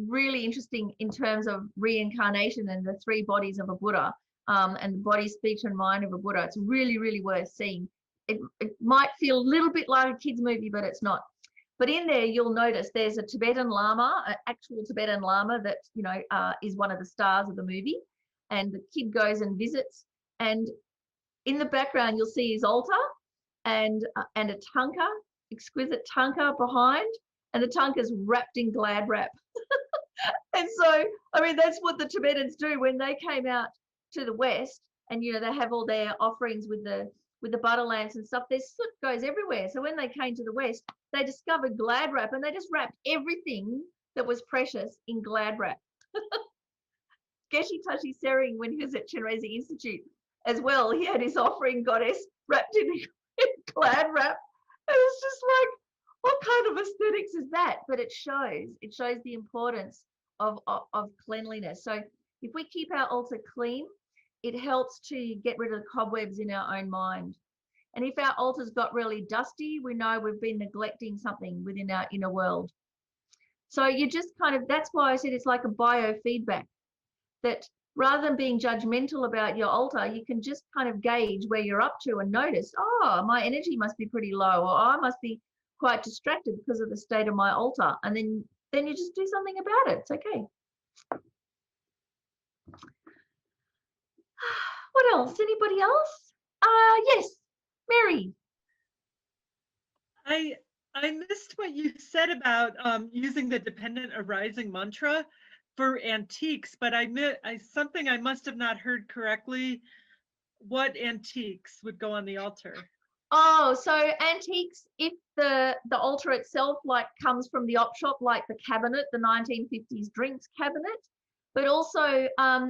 really interesting in terms of reincarnation and the three bodies of a Buddha, and the body, speech, and mind of a Buddha. It's really, really worth seeing. It might feel a little bit like a kid's movie, but it's not. But in there, you'll notice there's a Tibetan Lama, an actual Tibetan Lama that, you know, is one of the stars of the movie. And the kid goes and visits. And in the background, you'll see his altar and a tanka, exquisite tanka behind. And the tanka's wrapped in glad wrap. And so, I mean, that's what the Tibetans do when they came out to the West. And, you know, they have all their offerings with the butter lamps and stuff. Their soot goes everywhere. So when they came to the West, they discovered glad wrap, and they just wrapped everything that was precious in glad wrap. Geshe Tashi Sering, when he was at Chenrezig Institute as well, he had his offering goddess wrapped in glad wrap. And it's just like, what kind of aesthetics is that? But it shows the importance of cleanliness. So if we keep our altar clean, it helps to get rid of the cobwebs in our own mind. And if our altar's got really dusty, we know we've been neglecting something within our inner world. So you just kind of, that's why I said it's like a biofeedback, that rather than being judgmental about your altar, you can just kind of gauge where you're up to and notice, oh, my energy must be pretty low, or I must be quite distracted because of the state of my altar. And then you just do something about it. It's okay. What else? Anybody else? Yes, Mary. I missed what you said about using the dependent arising mantra for antiques, but something I must have not heard correctly. What antiques would go on the altar? Oh, so antiques, if the altar itself like comes from the op shop, like the cabinet, the 1950s drinks cabinet, but also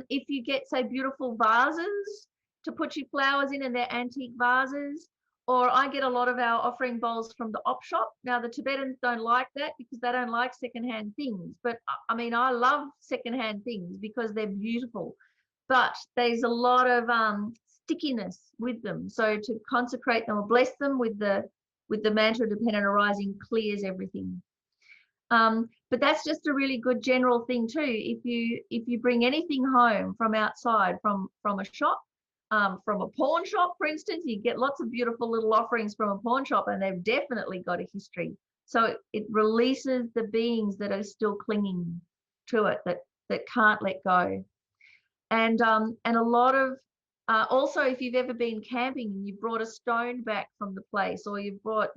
if you get, say, beautiful vases to put your flowers in, and they're antique vases, or I get a lot of our offering bowls from the op shop. Now, the Tibetans don't like that because they don't like secondhand things. But I mean, I love secondhand things because they're beautiful. But there's a lot of stickiness with them. So to consecrate them or bless them with the mantra dependent arising clears everything. But that's just a really good general thing too. If you bring anything home from outside, from a shop, from a pawn shop, for instance. You get lots of beautiful little offerings from a pawn shop, and they've definitely got a history. So it releases the beings that are still clinging to it, that can't let go. And a lot of also, if you've ever been camping and you brought a stone back from the place, or you've brought,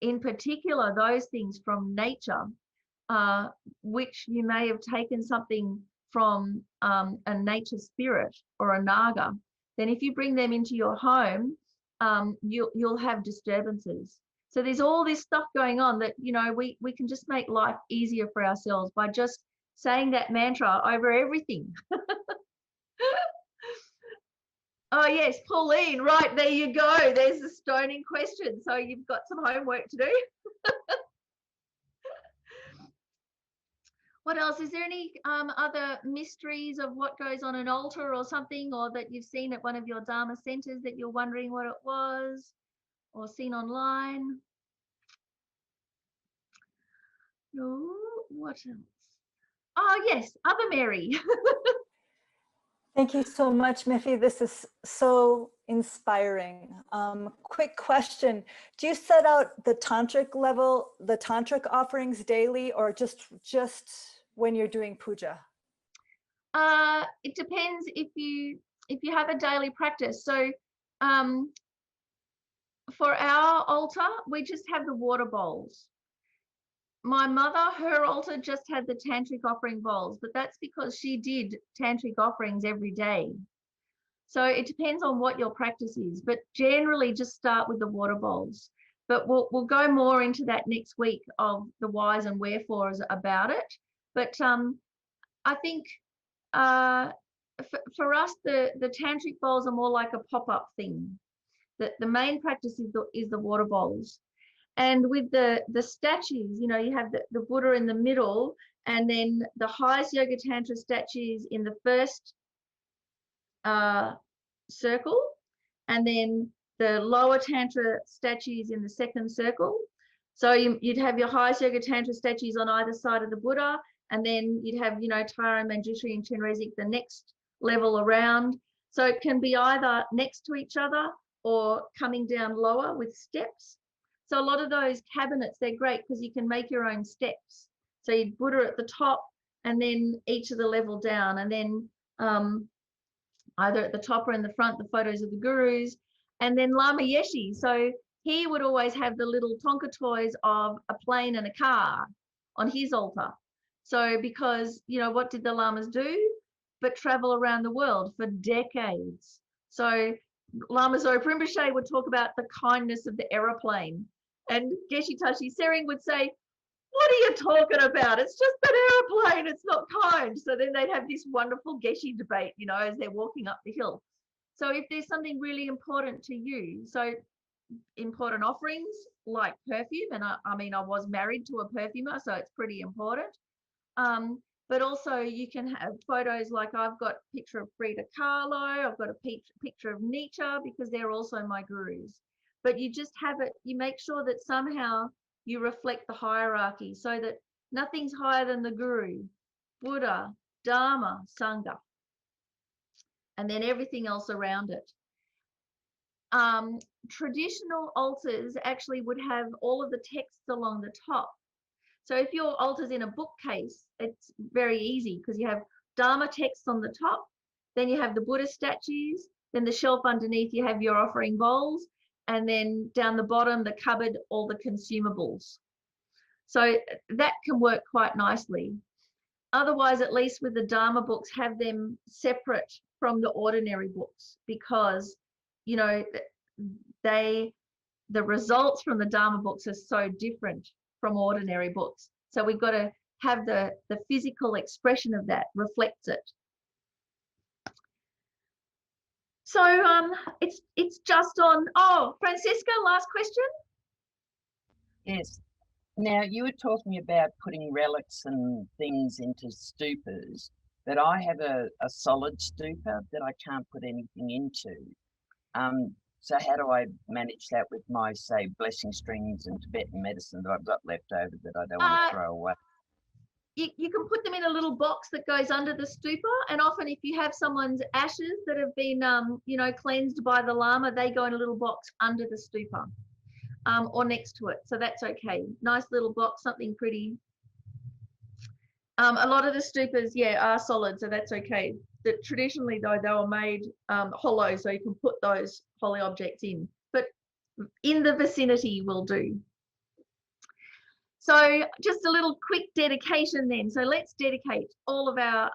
in particular, those things from nature, which you may have taken something from a nature spirit or a naga, then if you bring them into your home, you'll have disturbances. So there's all this stuff going on that, we can just make life easier for ourselves by just saying that mantra over everything. Oh yes, Pauline, right, there you go. There's the stoning question. So you've got some homework to do. What else? Is there any other mysteries of what goes on an altar or something, or that you've seen at one of your Dharma centers that you're wondering what it was, or seen online? No, what else? Oh yes, Other Mary. Thank you so much, Miffi. This is so inspiring. Quick question. Do you set out the tantric level, the tantric offerings daily, or just when you're doing puja? It depends if you have a daily practice. So for our altar, we just have the water bowls. My mother, her altar just had the tantric offering bowls, but that's because she did tantric offerings every day. So it depends on what your practice is, but generally just start with the water bowls. But we'll go more into that next week of the whys and wherefores about it. But I think for us, the tantric bowls are more like a pop-up thing. The main practice is the water bowls. And with the statues, you have the Buddha in the middle, and then the highest Yoga Tantra statues in the first circle, and then the lower Tantra statues in the second circle. So you'd have your highest Yoga Tantra statues on either side of the Buddha, and then you'd have, Tara, Manjushri, and Chenrezig the next level around. So it can be either next to each other or coming down lower with steps. So a lot of those cabinets, they're great because you can make your own steps. So you'd Buddha at the top, and then each of the level down, and then either at the top or in the front, the photos of the gurus, and then Lama Yeshe. So he would always have the little Tonka toys of a plane and a car on his altar. So because, what did the Lamas do? But travel around the world for decades. So Lama Zoe Rinpoche would talk about the kindness of the aeroplane. And Geshe Tashi Sering would say, what are you talking about? It's just an aeroplane. It's not kind. So then they'd have this wonderful Geshe debate, as they're walking up the hill. So if there's something really important to you, so important offerings like perfume, and I was married to a perfumer, so it's pretty important. But also you can have photos like I've got a picture of Frida Kahlo, I've got a picture of Nietzsche, because they're also my gurus. But you just have it, you make sure that somehow you reflect the hierarchy so that nothing's higher than the guru, Buddha, Dharma, Sangha, and then everything else around it. Traditional altars actually would have all of the texts along the top. So if your altar's in a bookcase, it's very easy because you have Dharma texts on the top, then you have the Buddha statues, then the shelf underneath you have your offering bowls, and then down the bottom, the cupboard, all the consumables. So that can work quite nicely. Otherwise, at least with the Dharma books, have them separate from the ordinary books, because, the results from the Dharma books are so different from ordinary books. So we've got to have the physical expression of that reflects it. So it's just on. Oh, Francisca, last question. Yes. Now, you were talking about putting relics and things into stupas, but I have a solid stupa that I can't put anything into. So how do I manage that with my, say, blessing strings and Tibetan medicine that I've got left over that I don't want to throw away? you can put them in a little box that goes under the stupa, and often if you have someone's ashes that have been you know, cleansed by the Lama, they go in a little box under the stupa or next to it, so that's okay. Nice little box, something pretty. A lot of the stupas, yeah, are solid, so that's okay. That traditionally though, they were made hollow, so you can put those holy objects in, but in the vicinity will do. So just a little quick dedication then. So let's dedicate all of our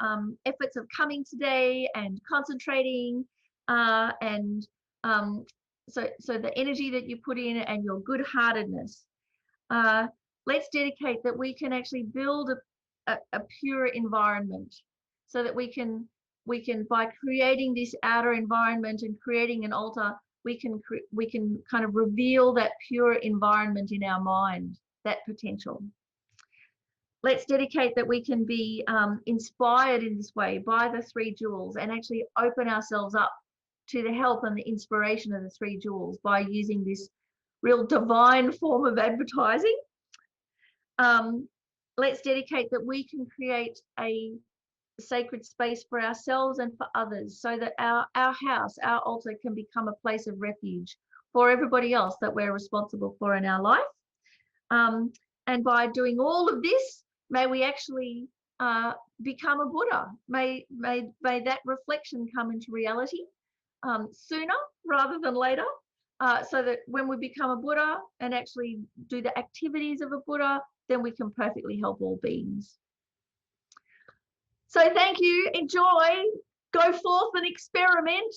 efforts of coming today and concentrating and so the energy that you put in and your good-heartedness. Let's dedicate that we can actually build a pure environment, so that we can by creating this outer environment and creating an altar, we can kind of reveal that pure environment in our mind, that potential. Let's dedicate that we can be inspired in this way by the three jewels and actually open ourselves up to the help and the inspiration of the three jewels by using this real divine form of advertising. Let's dedicate that we can create a sacred space for ourselves and for others, so that our house, our altar, can become a place of refuge for everybody else that we're responsible for in our life. And by doing all of this, may we actually become a Buddha. May that reflection come into reality sooner rather than later, so that when we become a Buddha and actually do the activities of a Buddha, then we can perfectly help all beings. So thank you, enjoy, go forth and experiment.